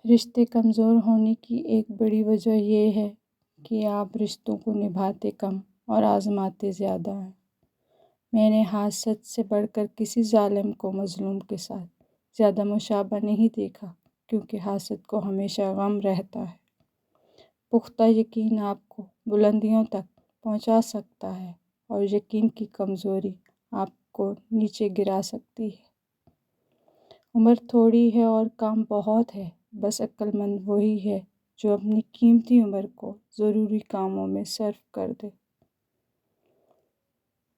رشتے کمزور ہونے کی ایک بڑی وجہ یہ ہے کہ آپ رشتوں کو نبھاتے کم اور آزماتے زیادہ ہیں۔ میں نے حاسد سے بڑھ کر کسی ظالم کو مظلوم کے ساتھ زیادہ مشابہ نہیں دیکھا، کیونکہ حاسد کو ہمیشہ غم رہتا ہے۔ پختہ یقین آپ کو بلندیوں تک پہنچا سکتا ہے اور یقین کی کمزوری آپ کو نیچے گرا سکتی ہے۔ عمر تھوڑی ہے اور کام بہت ہے، بس عقل مند وہی ہے جو اپنی قیمتی عمر کو ضروری کاموں میں صرف کر دے۔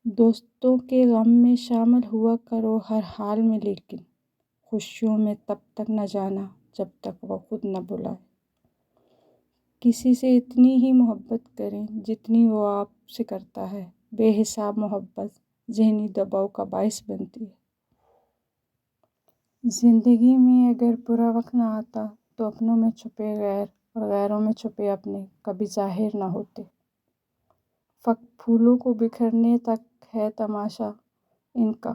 دوستوں کے غم میں شامل ہوا کرو ہر حال میں، لیکن خوشیوں میں تب تک نہ جانا جب تک وہ خود نہ بلائے۔ کسی سے اتنی ہی محبت کریں جتنی وہ آپ سے کرتا ہے۔ بے حساب محبت ذہنی دباؤ کا باعث بنتی ہے۔ زندگی میں اگر برا وقت نہ آتا تو اپنوں میں چھپے غیر اور غیروں میں چھپے اپنے کبھی ظاہر نہ ہوتے۔ فقط پھولوں کو بکھرنے تک ہے تماشا ان کا،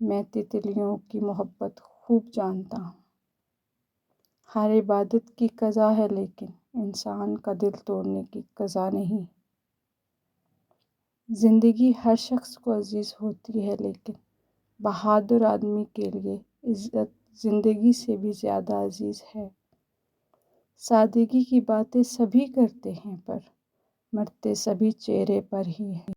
میں تتلیوں کی محبت خوب جانتا ہوں۔ ہر عبادت کی قضا ہے لیکن انسان کا دل توڑنے کی قضا نہیں۔ زندگی ہر شخص کو عزیز ہوتی ہے، لیکن بہادر آدمی کے لیے عزت زندگی سے بھی زیادہ عزیز ہے۔ سادگی کی باتیں سبھی کرتے ہیں پر مرتے سبھی چہرے پر ہی ہیں۔